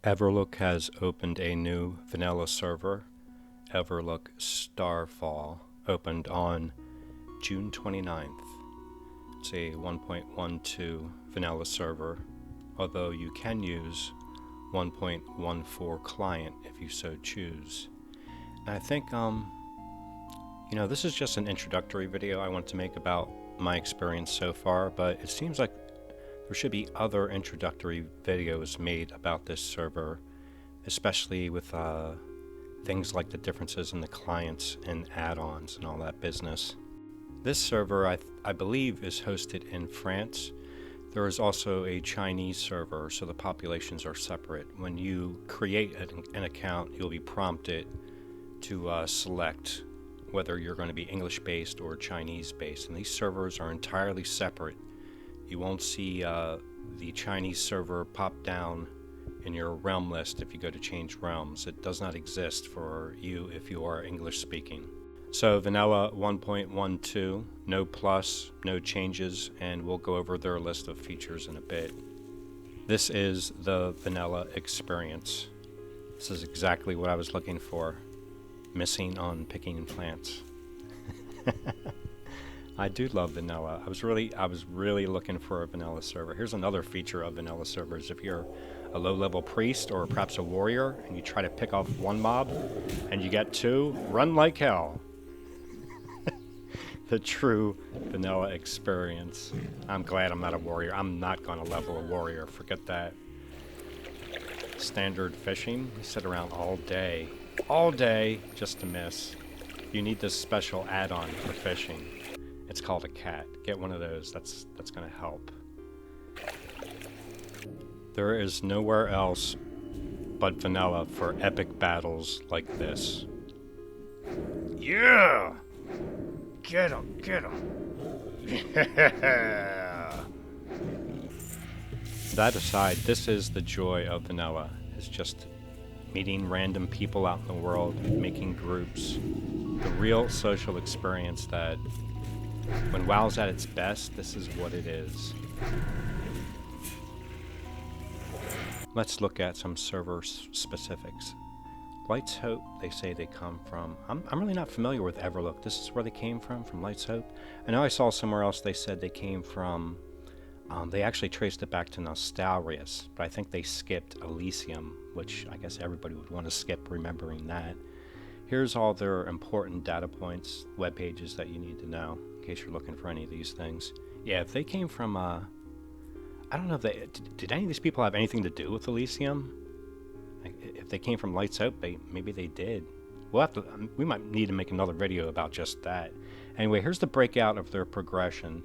Everlook has opened a new vanilla server. Everlook Starfall opened on June 29th. It's a 1.12 vanilla server, although you can use 1.14 client if you so choose. And I think, this is just an introductory video I want to make about my experience so far, but it seems like there should be other introductory videos made about this server, especially with things like the differences in the clients and add-ons and all that business. This server, I believe, is hosted in France. There is also a Chinese server, so the populations are separate. When you create an account, you'll be prompted to select whether you're going to be English-based or Chinese-based, and these servers are entirely separate. You won't see the Chinese server pop down in your realm list if you go to change realms. It does not exist for you if you are English speaking. So vanilla 1.12, no plus, no changes, and we'll go over their list of features in a bit. This is the vanilla experience. This is exactly what I was looking for. Missing on picking plants. I do love vanilla. I was really looking for a vanilla server. Here's another feature of vanilla servers. If you're a low-level priest or perhaps a warrior and you try to pick off one mob and you get two, run like hell. The true vanilla experience. I'm glad I'm not a warrior. I'm not going to level a warrior. Forget that. Standard fishing. We sit around all day just to miss. You need this special add-on for fishing. It's called a cat. Get one of those. That's going to help. There is nowhere else but vanilla for epic battles like this. Yeah! Get him! Get him! Yeah! That aside, this is the joy of vanilla. It's just meeting random people out in the world, making groups. The real social experience that, when WoW's at its best, this is what it is. Let's look at some server specifics. Lights Hope, they say they come from... I'm really not familiar with Everlook. This is where they came from Lights Hope? I know I saw somewhere else they said they came from... they actually traced it back to Nostalrius, but I think they skipped Elysium, which I guess everybody would want to skip remembering that. Here's all their important data points, web pages that you need to know, in case you're looking for any of these things. Yeah, if they came from... I don't know if they... Did any of these people have anything to do with Elysium? If they came from Lights Out, maybe they did. We'll have to... we might need to make another video about just that. Anyway, here's the breakout of their progression.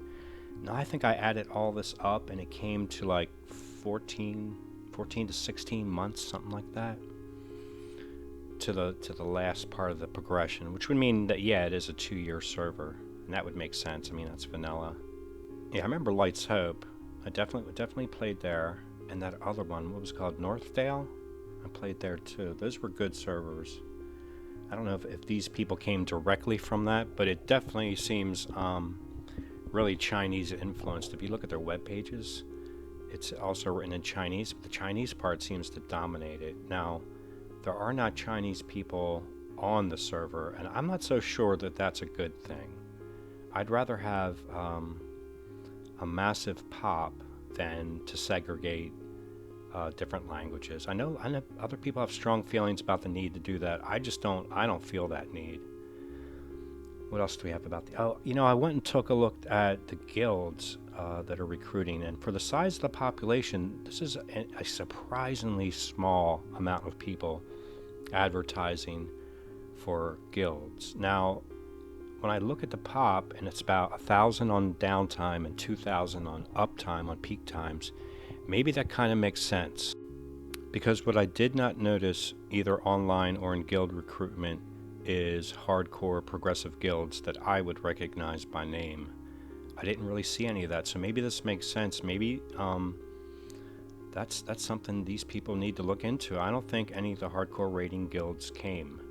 Now, I think I added all this up, and it came to like 14 to 16 months, something like that, to the last part of the progression, which would mean that, yeah, it is a 2-year server, and that would make sense. I mean, that's vanilla. Yeah, I remember Lights Hope. I definitely played there, and that other one, what was it called, Northdale? I played there too. Those were good servers. I don't know if these people came directly from that, but it definitely seems really Chinese influenced. If you look at their web pages, it's also written in Chinese, but the Chinese part seems to dominate it. Now, there are not Chinese people on the server, and I'm not so sure that that's a good thing. I'd rather have a massive pop than to segregate different languages. I know other people have strong feelings about the need to do that. I don't feel that need. What else do we have about the... Oh, I went and took a look at the guilds that are recruiting, and for the size of the population, this is a surprisingly small amount of people advertising for guilds. Now, when I look at the pop, and it's about 1,000 on downtime and 2,000 on uptime on peak times, maybe that kind of makes sense. Because what I did not notice, either online or in guild recruitment, is hardcore progressive guilds that I would recognize by name. I didn't really see any of that, so maybe this makes sense. Maybe that's something these people need to look into. I don't think any of the hardcore raiding guilds came.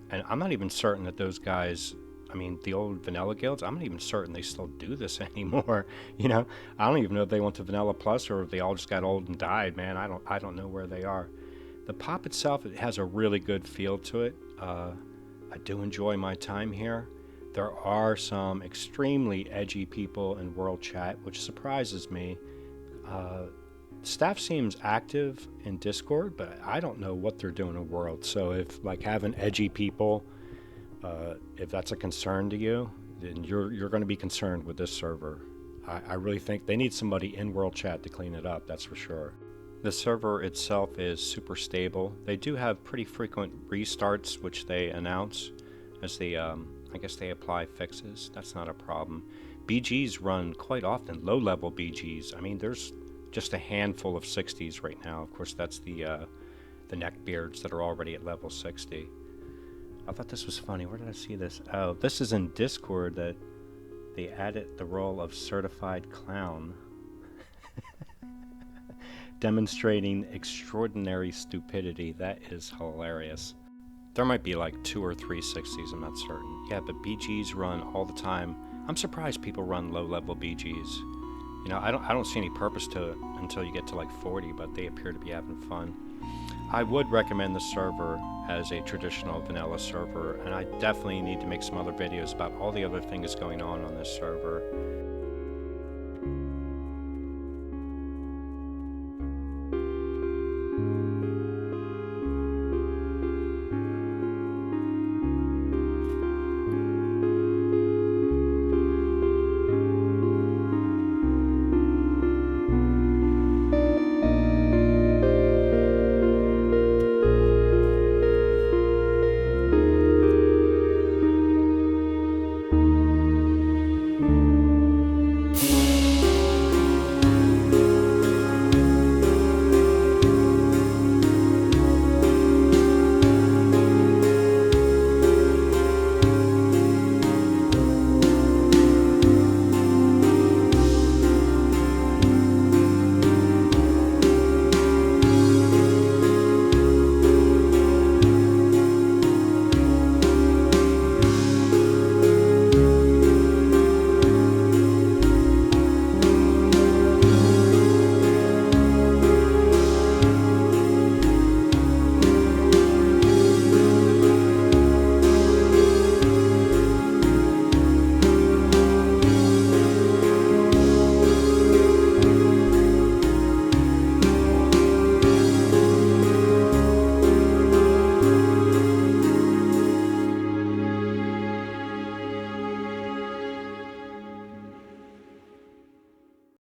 And I'm not even certain that those guys... I mean, the old vanilla guilds, I'm not even certain they still do this anymore. I don't even know if they went to Vanilla Plus or if they all just got old and died, man. I don't know where they are. The pop itself, it has a really good feel to it. I do enjoy my time here. There are some extremely edgy people in World Chat, which surprises me. Staff seems active in Discord, but I don't know what they're doing in World. So if like having edgy people, if that's a concern to you, then you're going to be concerned with this server. I really think they need somebody in World Chat to clean it up. That's for sure. The server itself is super stable. They do have pretty frequent restarts, which they announce as they, I guess they apply fixes. That's not a problem. BGs run quite often, low-level BGs. I mean, there's just a handful of 60s right now. Of course, that's the neckbeards that are already at level 60. I thought this was funny. Where did I see this? Oh, this is in Discord that they added the role of certified clown. Demonstrating extraordinary stupidity. That is hilarious. There might be like 2 or 3 60s, I'm not certain. Yeah, but BGs run all the time. I'm surprised people run low-level BGs. You know, I don't see any purpose to it until you get to like 40, but they appear to be having fun. I would recommend the server as a traditional vanilla server, and I definitely need to make some other videos about all the other things going on this server.